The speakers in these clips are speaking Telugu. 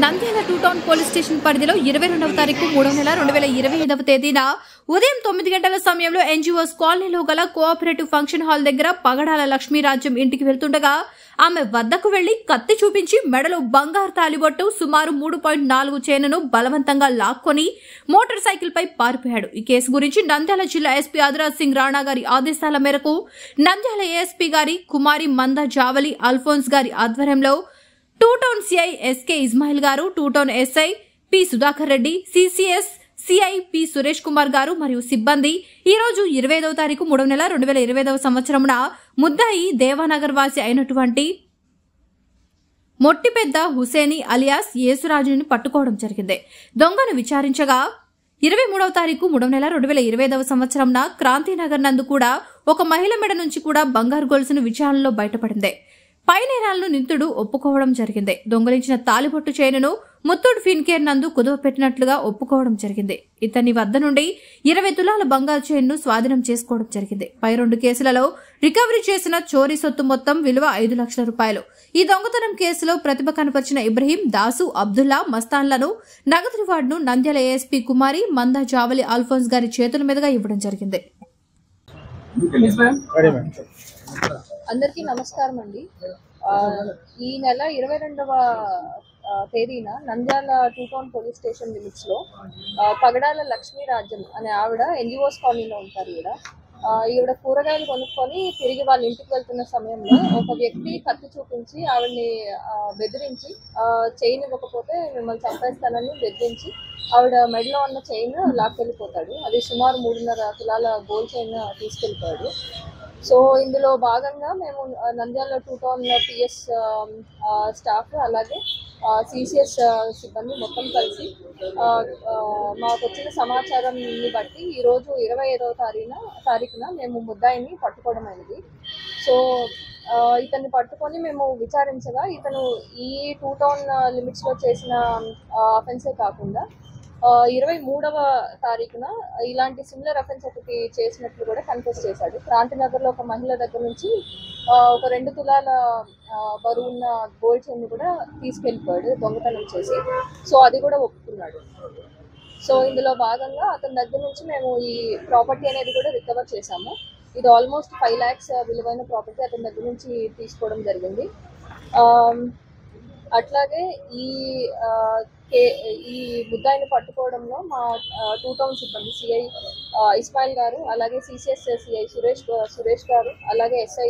Nandyal two town police station పరిధిలో 22వ తారీఖు 3వ నెల 2025వ తేదీన ఉదయం 9 గంటల సమయంలో ఎన్జీఓస్ కాలనీలో గల కోఆపరేటివ్ ఫంక్షన్ హాల్ దగ్గర పగడాల లక్ష్మీరాజ్యం ఇంటికి వెళ్తుండగా ఆమె వద్దకు వెళ్లి కత్తి చూపించి మెడలో బంగారు తాలిబొట్టు సుమారు 3.4 చైన్ను బలవంతంగా లాక్కొని మోటార్ సైకిల్ పై పారిపోయాడు. ఈ కేసు గురించి నంద్యాల జిల్లా ఎస్పీ ఆదిరాజ్ సింగ్ రాణా గారి ఆదేశాల మేరకు నంద్యాల ఏఎస్పీ గారి కుమారి మంద జావలి అల్ఫోన్స్ గారి ఆధ్వర్యంలో two town CI SK Ismail గారు, two town SI P Sudhakar Reddy, CCS CI P Suresh Kumar గారు మరియు సిబ్బంది ఈ రోజు 25వ తారీఖు 3వ నెల 2025వ సంవత్సరమున ముద్దాయి దేవానగర్ వాసి అయినటువంటి మొట్టిపెద్ద హుసేని అలియాస్ యేసురాజుని పట్టుకోవడం జరిగింది. దొంగను విచారించగా 23వ తారీఖు 3వ నెల 2025వ సంవత్సరంన క్రాంతినగర్ నందు కూడా ఒక మహిళ మెడ నుంచి కూడా బంగారు గొలుసును విచారణలో బయటపడింది. పై నేరాలను నిందితుడు ఒప్పుకోవడం జరిగింది. దొంగలించిన తాలిబొట్టు చైనును ముత్తూట్ ఫిన్కేర్ నందు కుదువపెట్టినట్లుగా ఒప్పుకోవడం జరిగింది. ఇతని వద్ద నుండి 20 తులాల బంగారు చైన్ను స్వాధీనం చేసుకోవడం జరిగింది. పై 2 కేసులలో రికవరీ చేసిన చోరీ సొత్తు మొత్తం విలువ 5 లక్షల రూపాయలు. ఈ దొంగతనం కేసులో ప్రతిభ కనపరిచిన ఇబ్రహీం, దాసు, అబ్దుల్లా, మస్తాన్లను నగదు రివార్డును నంద్యాల ఏఎస్పీ కుమారి మంద జావలి అల్ఫోన్స్ గారి చేతుల మీదుగా ఇవ్వడం జరిగింది. అందరికీ నమస్కారం అండి. ఈ నెల 22వ తేదీన Nandyal two town police station limits లో పగడాల లక్ష్మీరాజ్యం అనే ఆవిడ ఎన్జిఓస్ కాలనీలో ఉంటారు. ఈవిడ కూరగాయలు కొనుక్కొని తిరిగి వాళ్ళ ఇంటికి వెళ్తున్న సమయంలో ఒక వ్యక్తి కత్తి చూపించి ఆవిడని బెదిరించి చైన్ ఇవ్వకపోతే మిమ్మల్ని చంపేస్తానని బెదిరించి ఆవిడ మెడలో ఉన్న చైన్ లాక్కెళ్ళిపోతాడు. అది సుమారు 3.5 తులాల గోల్డ్ చైన్ తీసుకెళ్ళిపోయాడు. సో ఇందులో భాగంగా మేము Nandyal two town PS staff అలాగే సిసిఎస్ సిబ్బంది మొత్తం కలిసి మాకు వచ్చిన సమాచారాన్ని బట్టి ఈరోజు 25వ తారీఖున మేము ముద్దాయిని పట్టుకోవడం అయింది. సో ఇతన్ని పట్టుకొని మేము విచారించగా ఇతను ఈ టూ టౌన్ లిమిట్స్లో చేసిన అఫెన్సే కాకుండా 23వ తారీఖున ఇలాంటి సిమిలర్ అఫెన్స్ ఒకటి చేసినట్లు కూడా కన్ఫెస్ చేశాడు. క్రాంతినగర్లో ఒక మహిళ దగ్గర నుంచి ఒక 2 తులాల బరువున్న గోల్డ్ చైన్ కూడా తీసుకెళ్ళిపోయాడు దొంగతనం చేసి. సో అది కూడా ఒప్పుకున్నాడు. సో ఇందులో భాగంగా అతని దగ్గర నుంచి మేము ఈ ప్రాపర్టీ అనేది కూడా రికవర్ చేశాము. ఇది ఆల్మోస్ట్ 5 lakhs విలువైన ప్రాపర్టీ అతని దగ్గర నుంచి తీసుకోవడం జరిగింది. అట్లాగే ఈ ముద్దాయిని పట్టుకోవడంలో మా టూ టౌన్ సిబ్బంది సిఐ ఇస్మాయిల్ గారు, అలాగే సిసిఎస్ సిఐ సురేష్ గారు, అలాగే ఎస్ఐ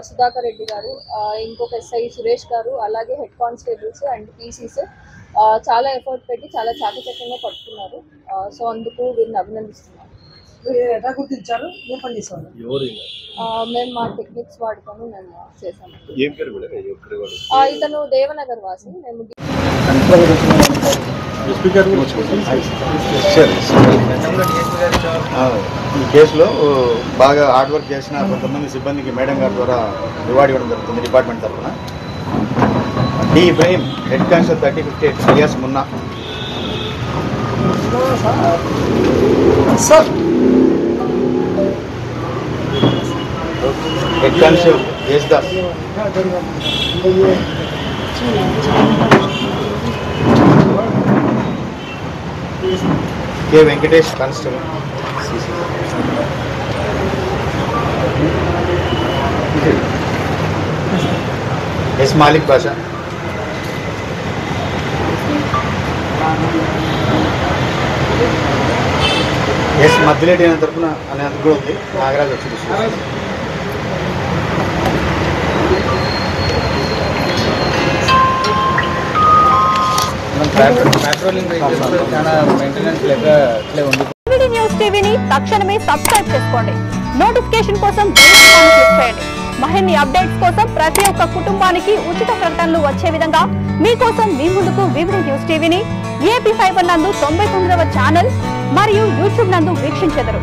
సుధాకర్ రెడ్డి గారు, ఇంకొక ఎస్ఐ సురేష్ గారు, అలాగే హెడ్ కానిస్టేబుల్స్ అండ్ పీసీస్ చాలా ఎఫర్ట్ పెట్టి చాలా చాకచక్యంగా పట్టుకున్నారు. సో అందుకు వీరిని అభినందిస్తున్నాను. మేము మా టెక్నిక్స్ వాడుకొని మేము చేసాము. ఇతను దేవనగర్ వాసి. మేము ఈ కేసులో బాగా హార్డ్ వర్క్ చేసిన కొంతమంది సిబ్బందికి మేడం గారి ద్వారా రివార్డ్ ఇవ్వడం జరుగుతుంది డిపార్ట్మెంట్ తరఫున. D Ibrahim, head constable 3058 alias Munna. Head constable Yesudas. K Venkatesh constable. S Malik Basha. S Maddireddy అనే తరఫున అనే కూడా ఉంది. నాగరాజ్ వచ్చి న్యూస్ టీవీని తక్షణమే సబ్స్క్రైబ్ చేసుకోండి. నోటిఫికేషన్ కోసం బెల్ ఐకాన్ క్లిక్ చేయండి. మరిన్ని అప్డేట్స్ కోసం ప్రతి ఒక్క కుటుంబానికి ఉచిత ప్రకటనలు వచ్చే విధంగా మీకోసం మీ ముందుకు వివిడి న్యూస్ టీవీని AP5 నందు 99వ ఛానల్ మరియు యూట్యూబ్ నందు వీక్షించెదరు.